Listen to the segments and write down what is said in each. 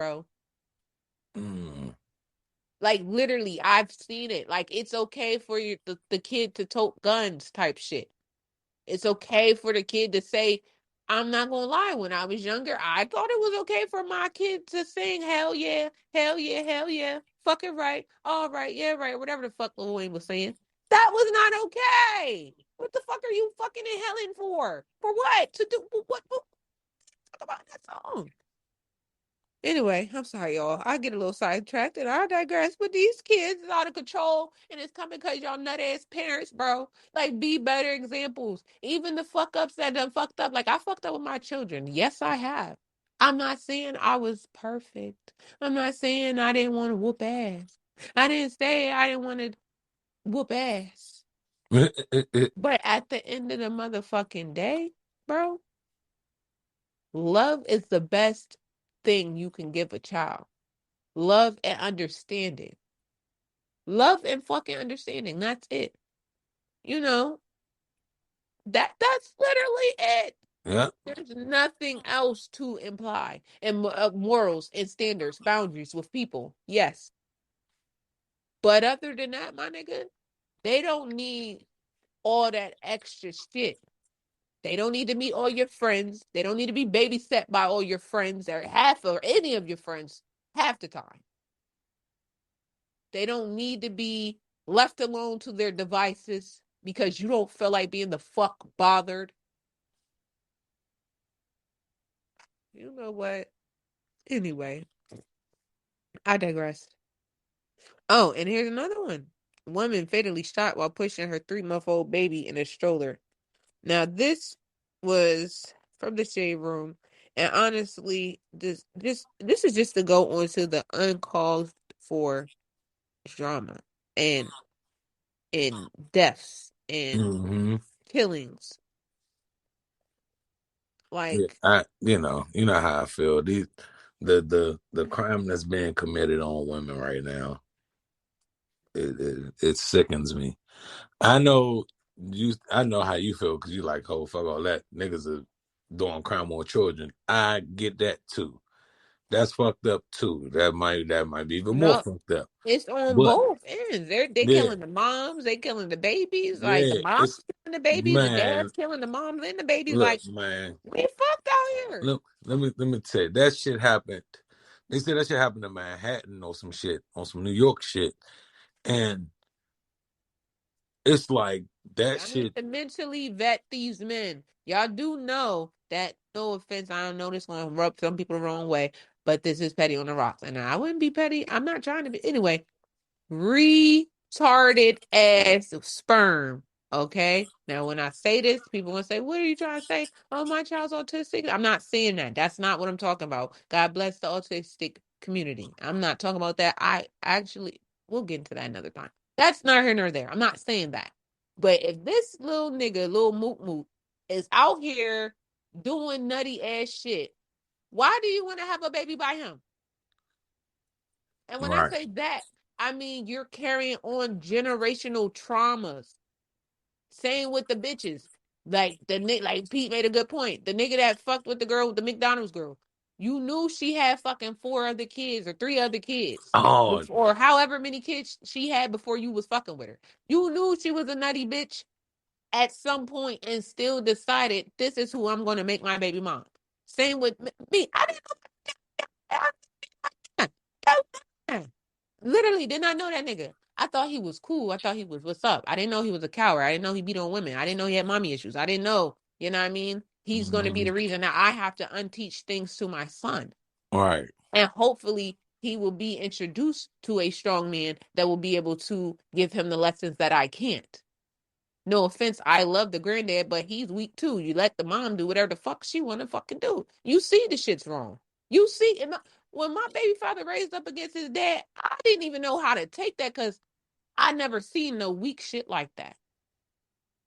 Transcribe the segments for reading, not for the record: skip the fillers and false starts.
bro. Mm. Like literally, I've seen it. Like it's okay for the kid to tote guns type shit. It's okay for the kid to say, I'm not gonna lie, when I was younger, I thought it was okay for my kid to sing hell yeah, hell yeah, hell yeah. Fucking right. All right, yeah, right. Whatever the fuck Lil Wayne was saying. That was not okay. What the fuck are you fucking in helling for? For what? To do what talk about that song? Anyway, I'm sorry, y'all. I get a little sidetracked and I digress. But these kids is out of control, and it's coming because y'all nut ass parents, bro. Like, be better examples. Even the fuck ups that done fucked up. Like, I fucked up with my children. Yes, I have. I'm not saying I was perfect. I'm not saying I didn't want to whoop ass. I didn't say I didn't want to whoop ass. But at the end of the motherfucking day, bro, love is the best thing you can give a child. Love and understanding. Love and fucking understanding. That's it. You know, that's literally it. Yeah. There's nothing else to imply. And morals and standards, boundaries with people. Yes. But other than that, my nigga, they don't need all that extra shit. They don't need to meet all your friends. They don't need to be babysat by all your friends or half or any of your friends half the time. They don't need to be left alone to their devices because you don't feel like being the fuck bothered. You know what? Anyway, I digress. Oh, and here's another one. Woman fatally shot while pushing her 3-month-old baby in a stroller. Now, this was from the shade room. And honestly, this is just to go on to the uncalled for drama and deaths and Mm-hmm. killings. Yeah, Like, you know how I feel. The crime that's being committed on women right now, it sickens me. I know I know how you feel because you like, oh fuck all that, niggas are doing crime on children. I get that too. That's fucked up too. That might be even more no, fucked up. it's on But both ends. They yeah, killing the moms, they killing the babies. Like the yeah, moms it's killing the babies, the man. dad's killing the moms and the babies. Look, Like man. we fucked out here. Let me tell you that shit happened. They said that shit happened in Manhattan or some shit on some New York shit, and it's like that Y'all need shit. to mentally vet these men. Y'all do know that. No offense, I don't know this gonna rub some people the wrong way, but this is petty on the rocks, and I wouldn't be petty. I'm not trying to be anyway. Retarded ass sperm. Okay. Now, when I say this, people gonna say, "What are you trying to say?" Oh, my child's autistic. I'm not saying that. That's not what I'm talking about. God bless the autistic community. I'm not talking about that. I actually, we'll get into that another time. That's not here nor there. I'm not saying that. But if this little nigga, little moot moot, is out here doing nutty ass shit, why do you want to have a baby by him? And when I Right. say that, I mean you're carrying on generational traumas. Same with the bitches. Like like Pete made a good point. The nigga that fucked with the girl, with the McDonald's girl. You knew she had fucking 4 other kids or 3 other kids. Oh, Or however many kids she had before you was fucking with her. You knew she was a nutty bitch at some point and still decided this is who I'm gonna make my baby mom. Same with me. I didn't know. Literally did not know that nigga. I thought he was cool. I thought he was what's up. I didn't know he was a coward. I didn't know he beat on women. I didn't know he had mommy issues. I didn't know, you know what I mean? He's going to be mhm. the reason that I have to unteach things to my son. Right. And hopefully he will be introduced to a strong man that will be able to give him the lessons that I can't. No offense, I love the granddad, but he's weak too. You let the mom do whatever the fuck she want to fucking do. You see the shit's wrong. You see, when my baby father raised up against his dad, I didn't even know how to take that because I never seen no weak shit like that.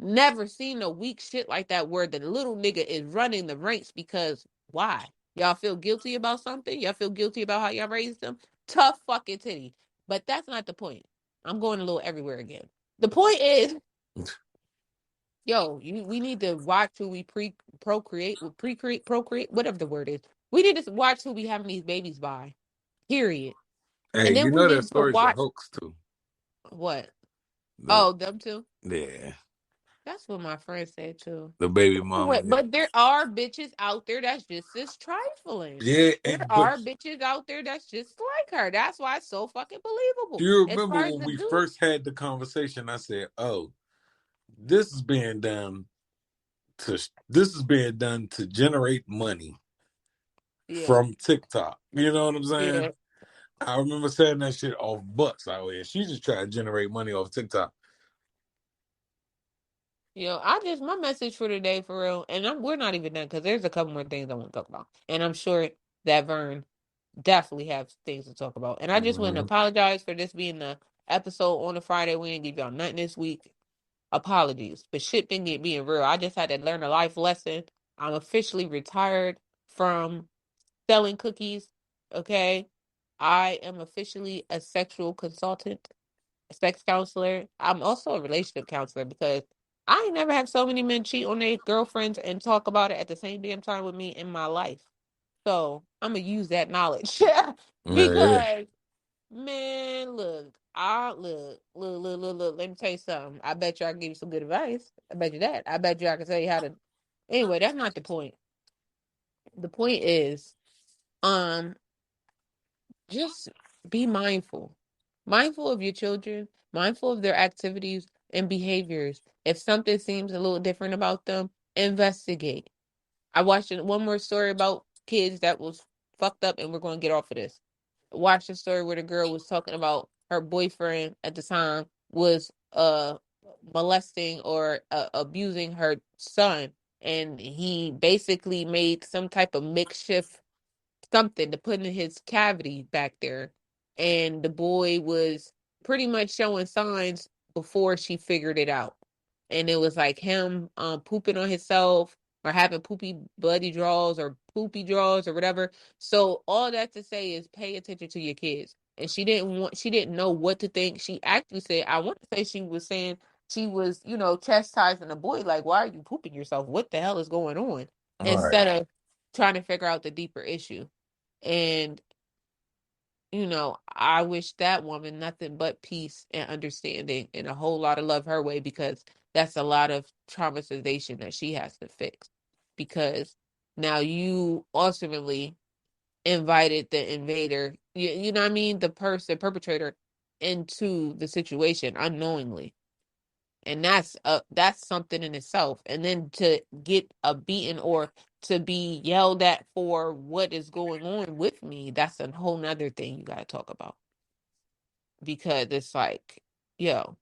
Never seen no weak shit like that where the little nigga is running the ranks because why? Y'all feel guilty about something? Y'all feel guilty about how y'all raised them? Tough fucking titty. But that's not the point. I'm going a little everywhere again. The point is, yo, we need to watch who we procreate, whatever the word is. We need to watch who we having these babies by. Period. Hey, And you then we know that get to story's a watch hoax too. what? The Oh, them too. yeah, That's what my friend said too. the baby Anyway, mama. but there are bitches out there that's just as trifling. Yeah, There but are bitches out there that's just like her. That's why it's so fucking do believable. you As remember far as when the we dude, first had the conversation? I said, "Oh, this is being done this is being done to generate money yeah, from TikTok." You know what I'm yeah. saying? I remember saying that shit off Bucks out here. She just trying to generate money off TikTok. I just my message for today for real, and we're not even done because there's a couple more things I want to talk about, and I'm sure that Vern definitely have things to talk about. And I just want to Mm-hmm. apologize for this being the episode on a Friday. We didn't give y'all nothing this week. Apologies, but shit didn't get being real. I just had to learn a life lesson. I'm officially retired from selling cookies. Okay, I am officially a sexual consultant, a sex counselor. I'm also a relationship counselor because I ain't never had so many men cheat on their girlfriends and talk about it at the same damn time with me in my life. So I'm gonna use that knowledge Yeah, yeah. because man, look, look. Let me tell you something. I bet you I can give you some good advice. I bet you that. I bet you I can tell you how to. Anyway, that's not the point. The point is, um, just be mindful, mindful of your children, mindful of their activities and behaviors. If something seems a little different about them, investigate. I watched one more story about kids that was fucked up, and we're going to get off of this. Watched a story where the girl was talking about her boyfriend at the time was molesting or abusing her son, and he basically made some type of makeshift something to put in his cavity back there. And the boy was pretty much showing signs before she figured it out. And it was like him pooping on himself or having poopy bloody draws or poopy draws or whatever. So all that to say is pay attention to your kids. And she didn't know what to think. She actually said, I want to say she was saying she was, chastising the boy, like, why are you pooping yourself? What the hell is going on? All right. Instead of trying to figure out the deeper issue. And, I wish that woman nothing but peace and understanding and a whole lot of love her way because that's a lot of traumatization that she has to fix. Because now you ultimately invited the invader, you know what I mean? The person, perpetrator, into the situation unknowingly. And that's something in itself. And then to get a beating or to be yelled at for what is going on with me, that's a whole nother thing you gotta talk about. Because it's like, yo,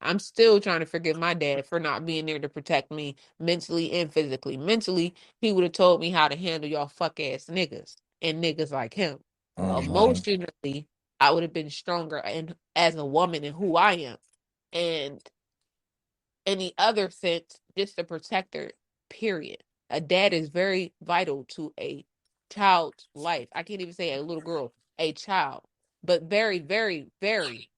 I'm still trying to forgive my dad for not being there to protect me mentally and physically. Mentally, he would have told me how to handle y'all fuck ass niggas and niggas like him. Mm-hmm. Emotionally, I would have been stronger and as a woman and who I am. And any other sense, just a protector, period. A dad is very vital to a child's life. I can't even say a little girl, a child, but very, very, very,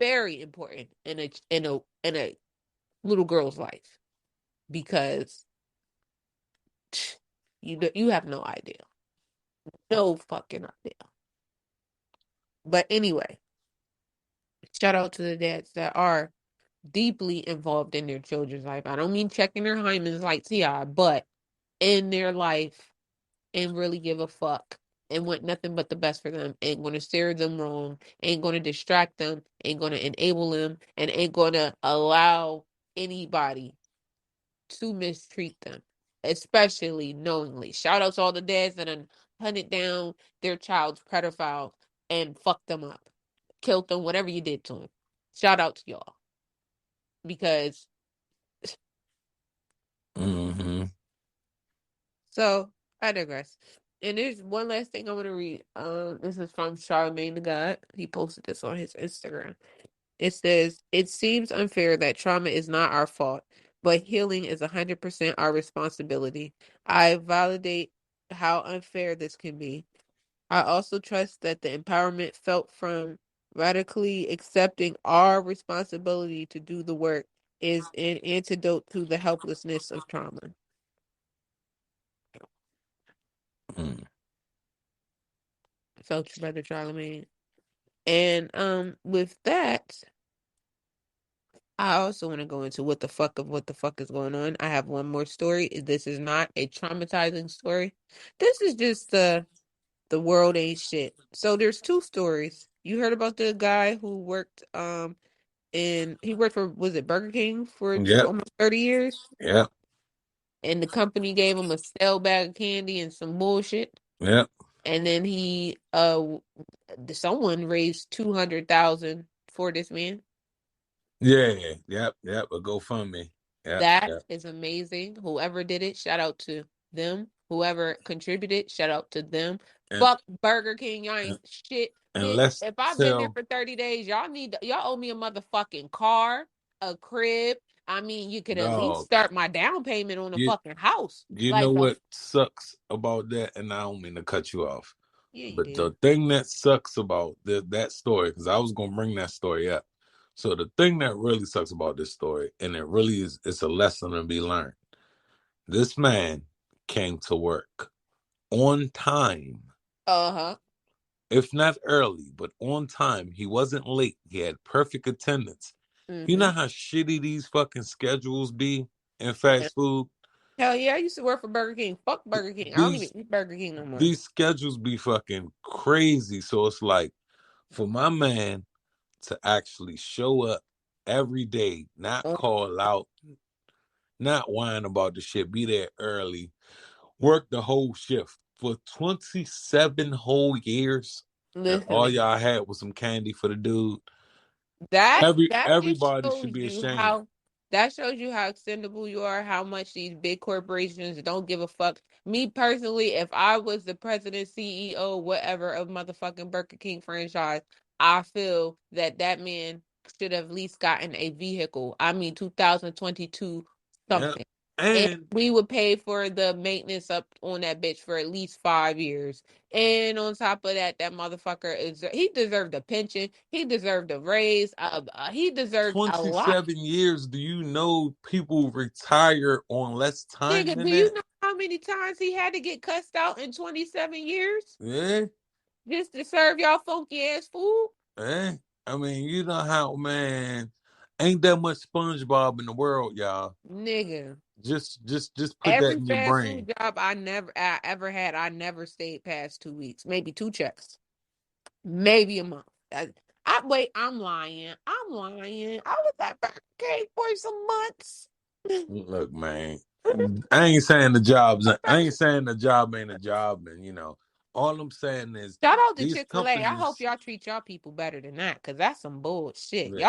very important in a little girl's life because you have no idea, no fucking idea. But anyway, shout out to the dads that are deeply involved in their children's life. I don't mean checking their hymens like Ti, but in their life and really give a fuck and want nothing but the best for them. Ain't gonna steer them wrong, ain't gonna distract them, ain't gonna enable them, and ain't gonna allow anybody to mistreat them, especially knowingly. Shout out to all the dads that hunted down their child's pedophile and fucked them up, killed them, whatever you did to them. Shout out to y'all because Mm-hmm. so I digress. And there's one last thing I want to read. This is from Charlemagne the God. He posted this on his Instagram. It says, "It seems unfair that trauma is not our fault, but healing is 100% our responsibility. I validate how unfair this can be. I also trust that the empowerment felt from radically accepting our responsibility to do the work is an antidote to the helplessness of trauma." Mm. Felt your brother Charlemagne. And with that, I also want to go into what the fuck is going on. I have one more story. This is not a traumatizing story. This is just the world ain't shit. So there's two stories. You heard about the guy who worked in he worked for, was it Burger King for Yep, almost 30 years, yep, and the company gave him a stale bag of candy and some bullshit, yep. and then someone raised 200,000 for this man. Yeah, yep, yep. A GoFundMe. Yep, That yep. is amazing. Whoever did it, shout out to them. Whoever contributed, shout out to them. And Fuck Burger King, y'all and, ain't shit, and bitch. let's If I've been there tell for 30 days, y'all owe me a motherfucking car, a crib. I mean, you could at least dog. start my down payment on a You fucking house. you know Like the what sucks about that, and I don't mean to cut you off, yeah, you but the did. thing that sucks about that story, because I was gonna bring that story up. So the thing that really sucks about this story, and it really is, it's a lesson to be learned. This man came to work on time, Uh-huh. if not early, but on time. He wasn't late. He had perfect attendance. You Mm-hmm. know how shitty these fucking schedules be in fast food? Hell yeah, I used to work for Burger King. Fuck Burger King. I don't even These eat Burger King no more. these schedules be fucking crazy. So it's like for my man to actually show up every day, not Oh, call out, not whine about the shit, be there early, work the whole shift for 27 whole years, and listen, all man. y'all had was some candy for the dude. That just Everybody shows should be you ashamed. how that shows you how extendable you are, how much these big corporations don't give a fuck. Me personally, if I was the president, CEO, whatever of motherfucking Burger King franchise, I feel that that man should have at least gotten a vehicle. I mean, 2022 Yep. something. And And we would pay for the maintenance up on that bitch for at least 5 years. And on top of that, that motherfucker he deserved a pension. He deserved a raise. He deserved a lot. 27 years, do you know people retire on less time Nigga, than do you that? know how many times he had to get cussed out in 27 years Yeah. just to serve y'all funky ass food? Eh? I mean, you know how, man, ain't that much SpongeBob in the world, y'all. Nigga. Just put that Every in your fast brain. food job I ever had, I never stayed past 2 weeks, maybe two checks, maybe a month. Wait, I'm lying. I'm lying. I was at Burger King for some months. Look, man, I ain't saying the jobs. I ain't saying the job ain't a job, and all I'm saying is Shout out to these Chick-fil-A. I hope companies, y'all treat y'all people better than that, because that's some bullshit. yeah,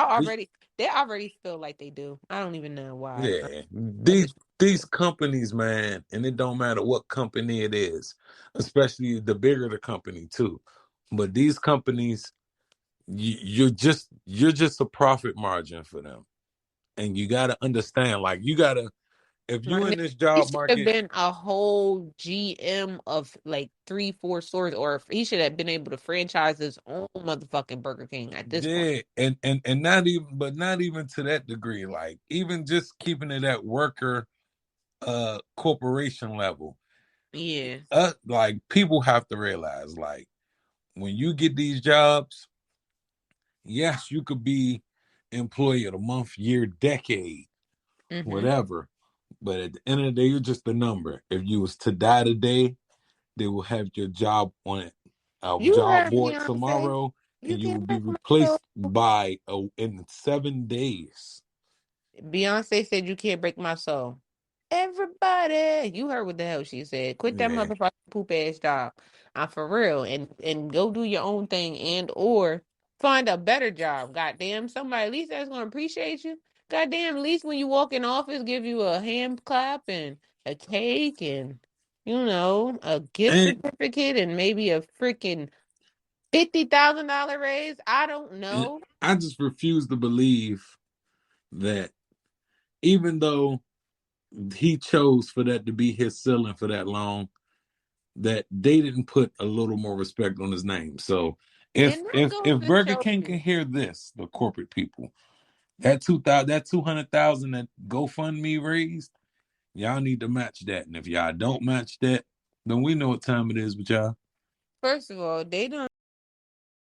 They already feel like they do. I don't even know why. yeah, But these companies, man, and it don't matter what company it is, especially the bigger the company too. But these companies, you're just a profit margin for them, and you got to understand, like you got to if my you in nigga, this he job should have market. been a whole GM of like 3, 4 stores, or he should have been able to franchise his own motherfucking Burger King at this point. Yeah, and not even, but not even to that degree. Like even just keeping it at worker corporation level. Yeah. Like people have to realize, like when you get these jobs, yes, you could be employee of the month, year, decade, Mm-hmm. whatever. But at the end of the day, you're just a number. If you was to die today, they will have your job on it, a You job heard board Beyonce. tomorrow, and You you will can't be break my soul. replaced by in 7 days. Beyonce said you can't break my soul. Everybody, you heard what the hell she said. Quit that Yeah. motherfucking poop ass job. For real, and go do your own thing, and or find a better job. Goddamn, somebody at least that's gonna appreciate you. Goddamn, at least when you walk in office, give you a hand clap and a cake and a gift And, certificate and maybe a freaking $50,000 raise. I don't and know. I just refuse to believe that even though he chose for that to be his ceiling for that long, that they didn't put a little more respect on his name. So if And that if goes if to Burger show King can you. hear this, the corporate people, that 200,000 that GoFundMe raised, y'all need to match that. And if y'all don't match that, then we know what time it is with y'all. First of all, they don't